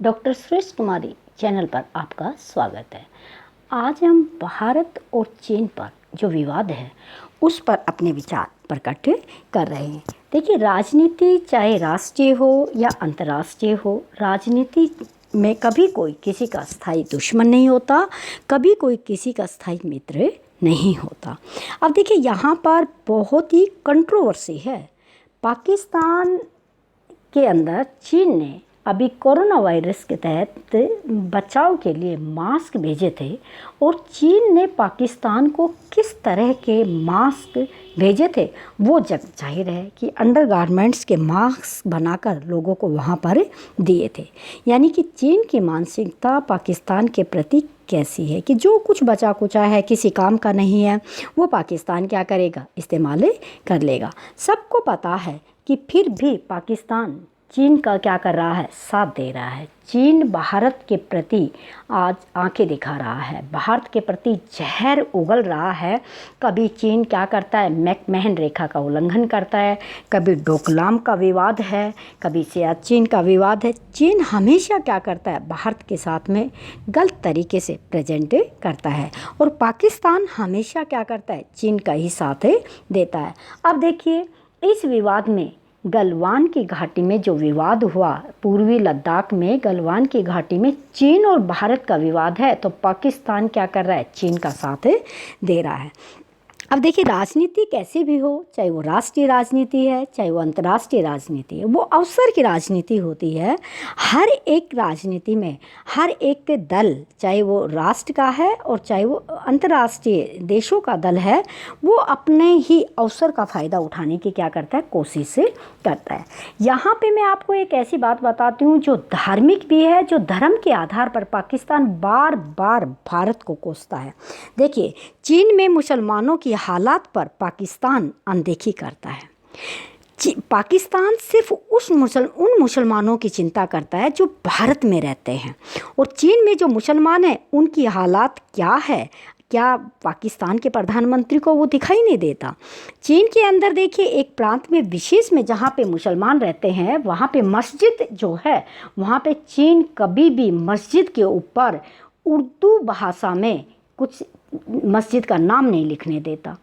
Doctor श्रेष्ठ कुमारी channel पर आपका स्वागत है। आज हम भारत और चीन पर जो विवाद है उस पर अपने विचार प्रकट कर रहे हैं। देखिए, राजनीति चाहे राष्ट्रीय हो या अंतर्राष्ट्रीय हो, राजनीति में कभी कोई किसी का स्थायी दुश्मन नहीं होता, कभी कोई किसी का स्थायी मित्र नहीं होता। अब देखिए, यहाँ पर बहुत ही कंट्रोवर्सी है। पाकिस्तान के अंदर चीन ने अभी कोरोना वायरस के तहत बचाव के लिए मास्क भेजे थे और चीन ने पाकिस्तान को किस तरह के मास्क भेजे थे वो जग जाहिर है कि अंडरगारमेंट्स के मास्क बनाकर लोगों को वहाँ पर दिए थे। यानी कि चीन की मानसिकता पाकिस्तान के प्रति कैसी है कि जो कुछ बचा कुचा है, किसी काम का नहीं है, वो पाकिस्तान क्या करेगा, इस्तेमाल कर लेगा। सबको पता है कि फिर भी पाकिस्तान चीन का क्या कर रहा है, साथ दे रहा है। चीन भारत के प्रति आज आंखें दिखा रहा है, भारत के प्रति जहर उगल रहा है। कभी चीन क्या करता है, मैकमहन रेखा का उल्लंघन करता है, कभी डोकलाम का विवाद है, कभी सियाचिन का विवाद है। चीन हमेशा क्या करता है, भारत के साथ में गलत तरीके से प्रेजेंट करता है और पाकिस्तान हमेशा क्या करता है, चीन का ही साथ देता है। अब देखिए, इस विवाद में गलवान की घाटी में जो विवाद हुआ, पूर्वी लद्दाख में गलवान की घाटी में चीन और भारत का विवाद है, तो पाकिस्तान क्या कर रहा है, चीन का साथ दे रहा है। अब देखिए, राजनीति कैसी भी हो, चाहे वो राष्ट्रीय राजनीति है चाहे वो अंतर्राष्ट्रीय राजनीति है, वो अवसर की राजनीति होती है। हर एक राजनीति में हर एक दल, चाहे वो राष्ट्र का है और चाहे वो अंतर्राष्ट्रीय देशों का दल है, वो अपने ही अवसर का फ़ायदा उठाने की क्या करता है, कोशिश करता है। यहाँ पे मैं आपको एक ऐसी बात बताती हूँ जो धार्मिक भी है, जो धर्म के आधार पर पाकिस्तान बार बार भारत को कोसता है। देखिए, चीन में मुसलमानों की हालात पर पाकिस्तान अनदेखी करता है। पाकिस्तान सिर्फ उन मुसलमानों की चिंता करता है जो भारत में रहते हैं, और चीन में जो मुसलमान हैं उनकी हालात क्या है, क्या पाकिस्तान के प्रधानमंत्री को वो दिखाई नहीं देता। चीन के अंदर देखिए, एक प्रांत में विशेष में जहाँ पे मुसलमान रहते हैं, वहाँ पे मस्जिद जो है, वहाँ पे चीन कभी भी मस्जिद के ऊपर उर्दू भाषा में कुछ मस्जिद का नाम नहीं लिखने देता।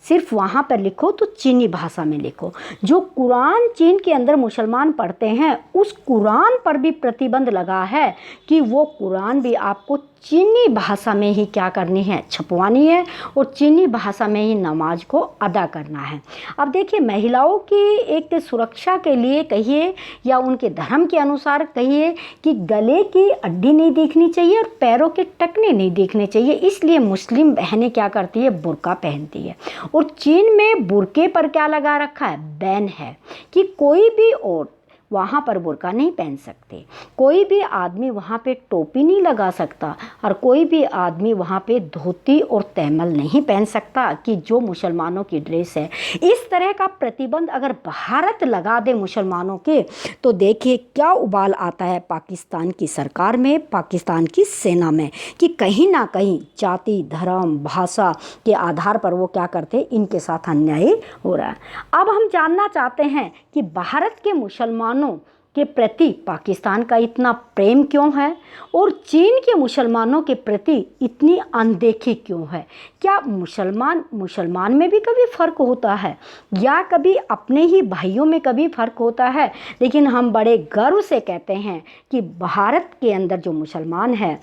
सिर्फ वहाँ पर लिखो तो चीनी भाषा में लिखो। जो कुरान चीन के अंदर मुसलमान पढ़ते हैं, उस कुरान पर भी प्रतिबंध लगा है कि वो कुरान भी आपको चीनी भाषा में ही क्या करनी है, छपवानी है, और चीनी भाषा में ही नमाज को अदा करना है। अब देखिए, महिलाओं की एक सुरक्षा के लिए कहिए या उनके धर्म के अनुसार कहिए कि गले की हड्डी नहीं दिखनी चाहिए और पैरों के टखने नहीं दिखने चाहिए, इसलिए मुस्लिम बहनें क्या करती है, बुर्का पहनती है। और चीन में बुर्के पर क्या लगा रखा है, बैन है कि कोई भी औरत वहाँ पर बुर्का नहीं पहन सकते, कोई भी आदमी वहाँ पे टोपी नहीं लगा सकता, और कोई भी आदमी वहाँ पे धोती और तैमल नहीं पहन सकता कि जो मुसलमानों की ड्रेस है। इस तरह का प्रतिबंध अगर भारत लगा दे मुसलमानों के, तो देखिए क्या उबाल आता है पाकिस्तान की सरकार में, पाकिस्तान की सेना में, कि कहीं ना कहीं जाति, धर्म, भाषा के आधार पर वो क्या करते, इनके साथ अन्याय हो रहा है। अब हम जानना चाहते हैं कि भारत के मुसलमानों के प्रति पाकिस्तान का इतना प्रेम क्यों है और चीन के मुसलमानों के प्रति इतनी अनदेखी क्यों है। क्या मुसलमान में भी कभी फ़र्क होता है, या कभी अपने ही भाइयों में कभी फ़र्क होता है। लेकिन हम बड़े गर्व से कहते हैं कि भारत के अंदर जो मुसलमान है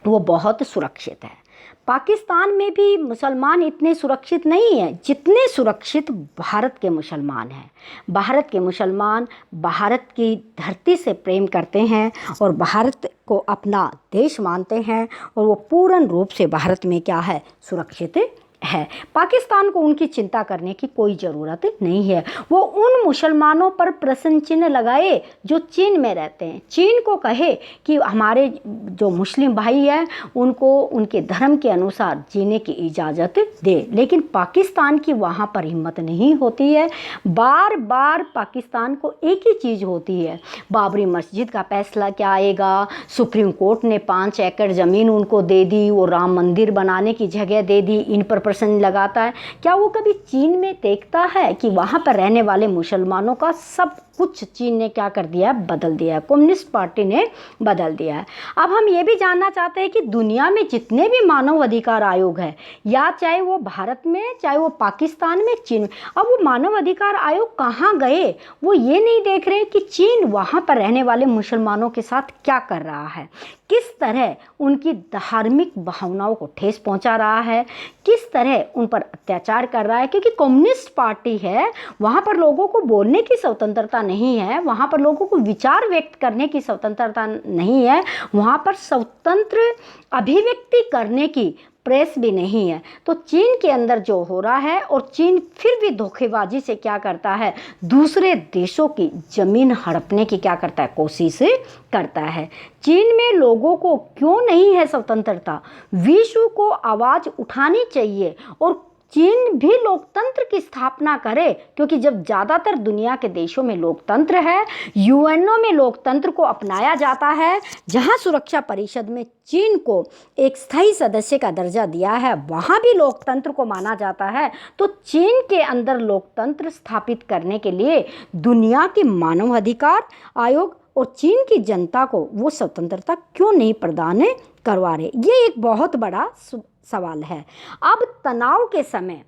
वो बहुत सुरक्षित है। पाकिस्तान में भी मुसलमान इतने सुरक्षित नहीं हैं जितने सुरक्षित भारत के मुसलमान हैं। भारत के मुसलमान भारत की धरती से प्रेम करते हैं और भारत को अपना देश मानते हैं, और वो पूर्ण रूप से भारत में क्या है, सुरक्षित है। पाकिस्तान को उनकी चिंता करने की कोई ज़रूरत नहीं है। वो उन मुसलमानों पर प्रश्न चिन्ह लगाए जो चीन में रहते हैं। चीन को कहे कि हमारे जो मुस्लिम भाई हैं उनको उनके धर्म के अनुसार जीने की इजाज़त दे, लेकिन पाकिस्तान की वहाँ पर हिम्मत नहीं होती है। बार बार पाकिस्तान को एक ही चीज़ होती है, बाबरी मस्जिद का फैसला क्या आएगा, सुप्रीम कोर्ट ने 5 एकड़ ज़मीन उनको दे दी, वो राम मंदिर बनाने की जगह दे दी, इन पर प्रश्न लगाता है, क्या वो कभी चीन में देखता है कि वहाँ पर रहने वाले मुसलमानों का सब कुछ चीन ने क्या कर दिया है, बदल दिया है, कम्युनिस्ट पार्टी ने बदल दिया है। अब हम ये भी जानना चाहते हैं कि दुनिया में जितने भी मानव अधिकार आयोग है, या चाहे वो भारत में, चाहे वो पाकिस्तान में, चीन में, अब वो मानव अधिकार आयोग कहाँ गए? वो ये नहीं देख रहे कि चीन वहाँ पर रहने वाले मुसलमानों के साथ क्या कर रहा है, किस तरह उनकी धार्मिक भावनाओं को ठेस पहुंचा रहा है, किस तरह उन पर अत्याचार कर रहा है। क्योंकि कम्युनिस्ट पार्टी है, वहाँ पर लोगों को बोलने की स्वतंत्रता नहीं है, वहाँ पर लोगों को विचार व्यक्त करने की स्वतंत्रता नहीं है, वहाँ पर स्वतंत्र अभिव्यक्ति करने की प्रेस भी नहीं है। तो चीन के अंदर जो हो रहा है, और चीन फिर भी धोखेबाजी से क्या करता है, दूसरे देशों की ज़मीन हड़पने की क्या करता है, कोशिश करता है। चीन में लोगों को क्यों नहीं है स्वतंत्रता? विश्व को आवाज़ उठानी चाहिए और चीन भी लोकतंत्र की स्थापना करे, क्योंकि जब ज़्यादातर दुनिया के देशों में लोकतंत्र है, यूएनओ में लोकतंत्र को अपनाया जाता है, जहां सुरक्षा परिषद में चीन को एक स्थायी सदस्य का दर्जा दिया है, वहां भी लोकतंत्र को माना जाता है, तो चीन के अंदर लोकतंत्र स्थापित करने के लिए दुनिया के मानव अधिकार आयोग और चीन की जनता को वो स्वतंत्रता क्यों नहीं प्रदान करवा रहे? ये एक बहुत बड़ा सवाल है। अब तनाव के समय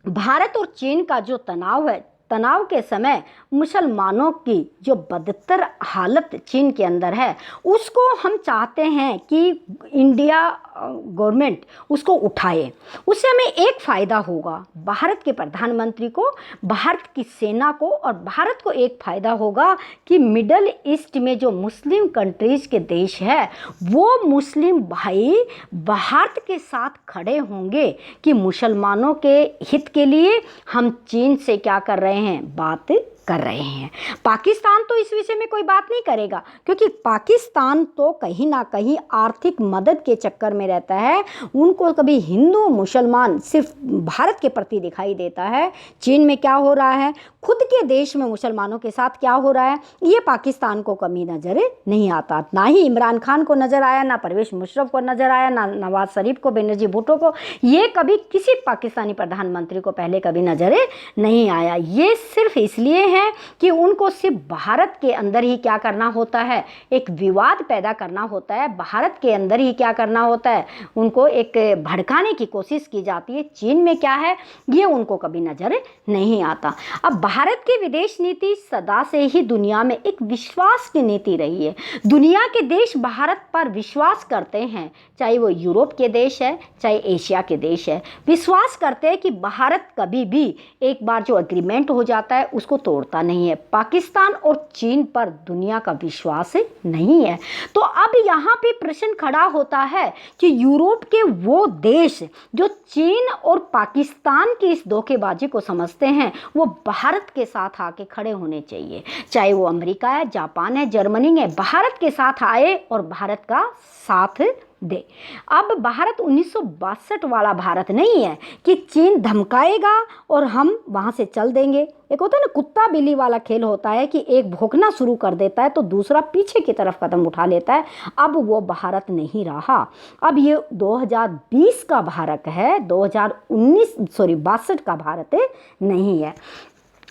भारत और चीन का जो तनाव है, तनाव के समय मुसलमानों की जो बदतर हालत चीन के अंदर है, उसको हम चाहते हैं कि इंडिया गवर्नमेंट उसको उठाए। उससे हमें एक फ़ायदा होगा, भारत के प्रधानमंत्री को, भारत की सेना को, और भारत को एक फ़ायदा होगा कि मिडल ईस्ट में जो मुस्लिम कंट्रीज़ के देश है, वो मुस्लिम भाई भारत के साथ खड़े होंगे कि मुसलमानों के हित के लिए हम चीन से क्या कर रहे हैं, बात कर रहे हैं। पाकिस्तान तो इस विषय में कोई बात नहीं करेगा, क्योंकि पाकिस्तान तो कहीं ना कहीं आर्थिक मदद के चक्कर में रहता है। उनको कभी हिंदू मुसलमान सिर्फ भारत के प्रति दिखाई देता है। चीन में क्या हो रहा है, खुद के देश में मुसलमानों के साथ क्या हो रहा है, ये पाकिस्तान को कभी नज़र नहीं आता। ना ही इमरान खान को नज़र आया, ना परवेज मुशर्रफ को नज़र आया, ना नवाज शरीफ को, बेनजीर भुट्टो को, ये कभी किसी पाकिस्तानी प्रधानमंत्री को पहले कभी नज़र नहीं आया। ये सिर्फ इसलिए है कि उनको सिर्फ भारत के अंदर ही क्या करना होता है, एक विवाद पैदा करना होता है, भारत के अंदर ही क्या करना होता है, उनको एक भड़काने की कोशिश की जाती है। चीन में क्या है, ये उनको कभी नज़र नहीं आता। अब भारत की विदेश नीति सदा से ही दुनिया में एक विश्वास की नीति रही है। दुनिया के देश भारत पर विश्वास करते हैं, चाहे वो यूरोप के देश है, चाहे एशिया के देश है, विश्वास करते हैं कि भारत कभी भी एक बार जो एग्रीमेंट हो जाता है उसको तोड़ता नहीं है। पाकिस्तान और चीन पर दुनिया का विश्वास नहीं है। तो अब यहाँ पे प्रश्न खड़ा होता है कि यूरोप के वो देश जो चीन और पाकिस्तान की इस धोखेबाजी को समझते हैं, वो भारत के साथ आके खड़े होने चाहिए। चाहे वो अमेरिका है, जापान है, जर्मनी है, भारत के साथ आए और भारत का साथ दे। अब भारत 1962 वाला भारत नहीं है कि चीन धमकाएगा और हम वहाँ से चल देंगे। एक होता है ना कुत्ता बिल्ली वाला खेल होता है कि एक भौंकना शुरू कर देता है तो दूसरा पीछे की तरफ कदम उठा लेता है। अब वो भारत नहीं रहा। अब ये 2020 का भारत है, 62 का भारत नहीं है।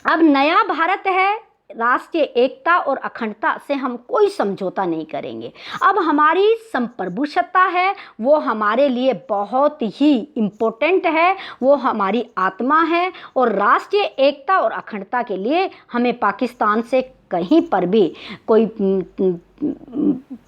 अब नया भारत है। राष्ट्रीय एकता और अखंडता से हम कोई समझौता नहीं करेंगे। अब हमारी संप्रभु सत्ता है, वो हमारे लिए बहुत ही इम्पोर्टेंट है, वो हमारी आत्मा है, और राष्ट्रीय एकता और अखंडता के लिए हमें पाकिस्तान से कहीं पर भी कोई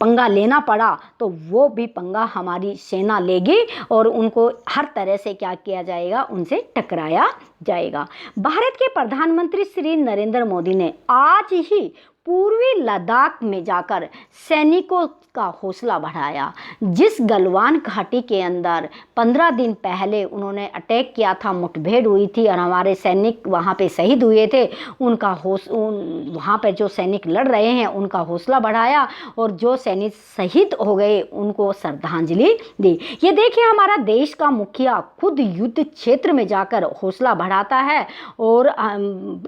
पंगा लेना पड़ा तो वो भी पंगा हमारी सेना लेगी और उनको हर तरह से क्या किया जाएगा, उनसे टकराया जाएगा। भारत के प्रधानमंत्री श्री नरेंद्र मोदी ने आज ही पूर्वी लद्दाख में जाकर सैनिकों का हौसला बढ़ाया। जिस गलवान घाटी के अंदर 15 दिन पहले उन्होंने अटैक किया था, मुठभेड़ हुई थी और हमारे सैनिक वहाँ पे शहीद हुए थे, उनका वहाँ पे जो सैनिक लड़ रहे हैं उनका हौसला बढ़ाया और जो सैनिक शहीद हो गए उनको श्रद्धांजलि दी। ये देखिए, हमारा देश का मुखिया खुद युद्ध क्षेत्र में जाकर हौसला बढ़ाता है और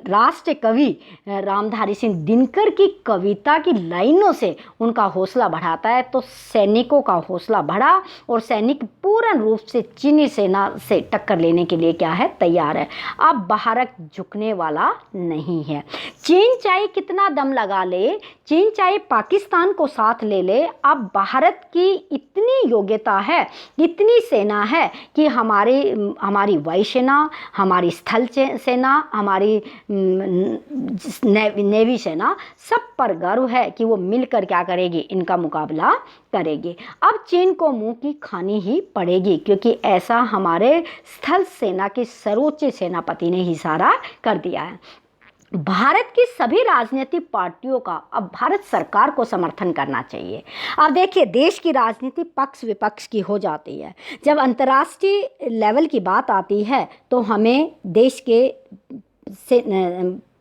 राष्ट्र कवि रामधारी सिंह दिनकर तेंदुलकर की कविता की लाइनों से उनका हौसला बढ़ाता है। तो सैनिकों का हौसला बढ़ा और सैनिक पूर्ण रूप से चीनी सेना से टक्कर लेने के लिए क्या है, तैयार है। अब भारत झुकने वाला नहीं है। चीन चाहे कितना दम लगा ले, चीन चाहे पाकिस्तान को साथ ले ले, अब भारत की इतनी योग्यता है, इतनी सेना है कि हमारी वायुसेना, हमारी स्थल सेना, हमारी नेवी सेना, सब पर गर्व है कि वो मिलकर क्या करेगी, इनका मुकाबला करेगी। अब चीन को मुंह की खानी ही पड़ेगी, क्योंकि ऐसा हमारे स्थल सेना के सर्वोच्च सेनापति ने इशारा कर दिया है। भारत की सभी राजनीतिक पार्टियों का अब भारत सरकार को समर्थन करना चाहिए। अब देखिए, देश की राजनीति पक्ष विपक्ष की हो जाती है। जब अंतर्राष्ट्रीय लेवल की बात आती है तो हमें देश के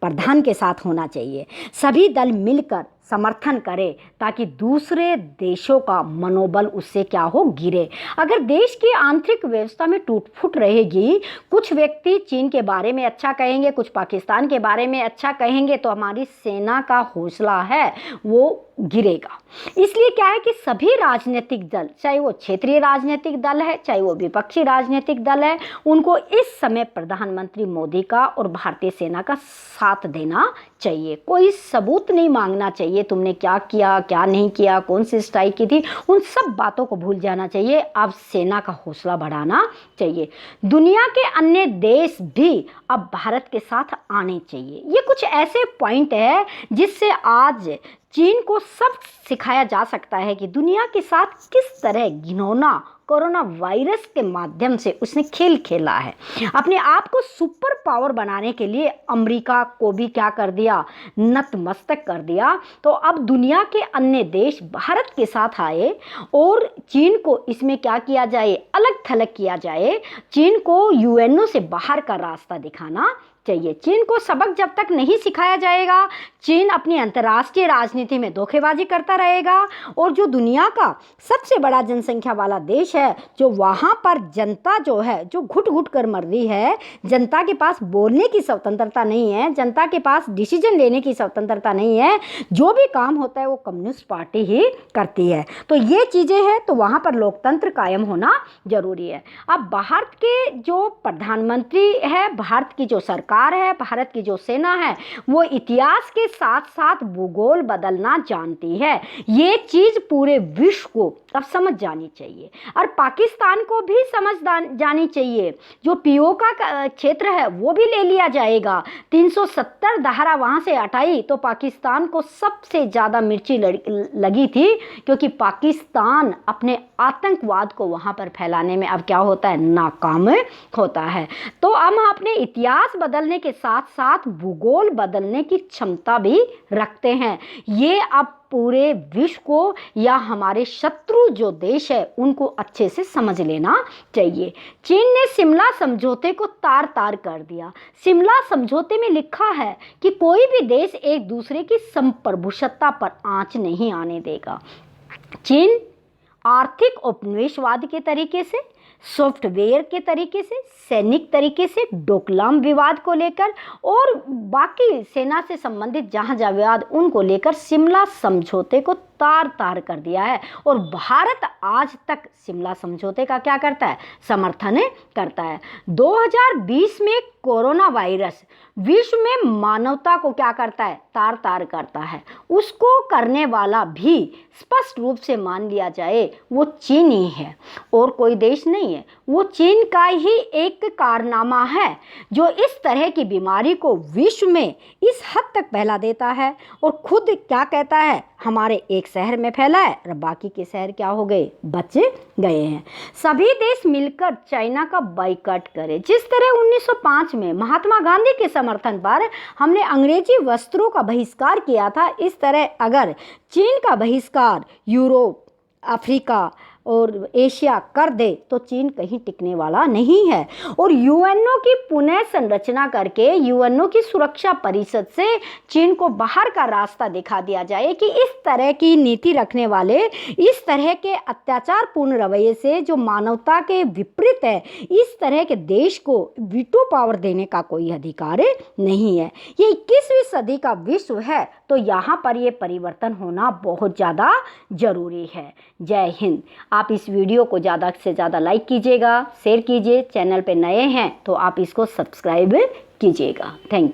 प्रधान के साथ होना चाहिए। सभी दल मिलकर समर्थन करें ताकि दूसरे देशों का मनोबल उससे क्या हो, गिरे। अगर देश की आंतरिक व्यवस्था में टूट फूट रहेगी, कुछ व्यक्ति चीन के बारे में अच्छा कहेंगे, कुछ पाकिस्तान के बारे में अच्छा कहेंगे, तो हमारी सेना का हौसला है वो गिरेगा। इसलिए क्या है कि सभी राजनीतिक दल, चाहे वो क्षेत्रीय राजनीतिक दल है, चाहे वो विपक्षी राजनीतिक दल है, उनको इस समय प्रधानमंत्री मोदी का और भारतीय सेना का साथ देना चाहिए। कोई सबूत नहीं मांगना चाहिए, तुमने क्या किया, क्या नहीं किया, कौन सी स्ट्राइक की थी, उन सब बातों को भूल जाना चाहिए। अब सेना का हौसला बढ़ाना चाहिए। दुनिया के अन्य देश भी अब भारत के साथ आने चाहिए। ये कुछ ऐसे पॉइंट है जिससे आज चीन को सब सिखाया जा सकता है कि दुनिया के साथ किस तरह घिनौना कोरोना वायरस के माध्यम से उसने खेल खेला है। अपने आप को सुपर पावर बनाने के लिए अमेरिका को भी क्या कर दिया, नतमस्तक कर दिया। तो अब दुनिया के अन्य देश भारत के साथ आए और चीन को इसमें क्या किया जाए, अलग थलग किया जाए। चीन को यूएनओ से बाहर का रास्ता दिखाना चाहिए। चीन को सबक जब तक नहीं सिखाया जाएगा, चीन अपनी अंतर्राष्ट्रीय राजनीति में धोखेबाजी करता रहेगा। और जो दुनिया का सबसे बड़ा जनसंख्या वाला देश है, जो वहाँ पर जनता जो है, जो घुट घुट कर मर रही है, जनता के पास बोलने की स्वतंत्रता नहीं है, जनता के पास डिसीजन लेने की स्वतंत्रता नहीं है, जो भी काम होता है वो कम्युनिस्ट पार्टी ही करती है। तो ये चीज़ें हैं, तो वहाँ पर लोकतंत्र कायम होना जरूरी है। अब भारत के जो प्रधानमंत्री है, भारत की जो सरकार है, भारत की जो सेना है, वो इतिहास के साथ साथ भूगोल बदलना जानती है। ये चीज पूरे विश्व को अब समझ जानी चाहिए और पाकिस्तान को भी समझ जानी चाहिए। जो पीओका का क्षेत्र है वो भी ले लिया जाएगा। 370 धारा वहां से हटाई तो पाकिस्तान को सबसे ज़्यादा मिर्ची लगी थी, क्योंकि पाकिस्तान अपने आतंकवाद को वहां पर फैलाने में अब क्या होता है, नाकाम होता है। तो हम अपने इतिहास बदलने के साथ साथ भूगोल बदलने की क्षमता भी रखते हैं। ये अब पूरे विश्व को या हमारे शत्रु जो देश है उनको अच्छे से समझ लेना चाहिए। चीन ने शिमला समझौते को तार तार कर दिया। शिमला समझौते में लिखा है कि कोई भी देश एक दूसरे की संप्रभुता पर आंच नहीं आने देगा। चीन आर्थिक उपनिवेशवाद के तरीके से, सॉफ्टवेयर के तरीके से, सैनिक तरीके से, डोकलाम विवाद को लेकर और बाकी सेना से संबंधित जहां जहां विवाद उनको लेकर शिमला समझौते को तार तार कर दिया है। और भारत आज तक शिमला समझौते का क्या करता है, समर्थन करता है। 2020 में कोरोना वायरस विश्व में मानवता को क्या करता है, तार तार करता है। उसको करने वाला भी स्पष्ट रूप से मान लिया जाए वो चीन ही है और कोई देश नहीं है। वो चीन का ही एक कारनामा है जो इस तरह की बीमारी को विश्व में इस हद तक फैला देता है और खुद क्या कहता है, हमारे एक शहर में फैला है और बाकी के शहर क्या हो गए, बच गए हैं। सभी देश मिलकर चाइना का बाइकआउट करें। जिस तरह 1905 में महात्मा गांधी के समर्थन पर हमने अंग्रेजी वस्त्रों का बहिष्कार किया था, इस तरह अगर चीन का बहिष्कार यूरोप, अफ्रीका और एशिया कर दे तो चीन कहीं टिकने वाला नहीं है। और यूएनओ की पुनः संरचना करके यूएनओ की सुरक्षा परिषद से चीन को बाहर का रास्ता दिखा दिया जाए कि इस तरह की नीति रखने वाले, इस तरह के अत्याचारपूर्ण रवैये से जो मानवता के विपरीत है, इस तरह के देश को वीटो पावर देने का कोई अधिकार नहीं है। ये 21वीं सदी का विश्व है, तो तो यहाँ पर ये परिवर्तन होना बहुत ज़्यादा ज़रूरी है। जय हिंद। आप इस वीडियो को ज़्यादा से ज़्यादा लाइक कीजिएगा, शेयर कीजिए। चैनल पे नए हैं तो आप इसको सब्सक्राइब कीजिएगा। Thank you.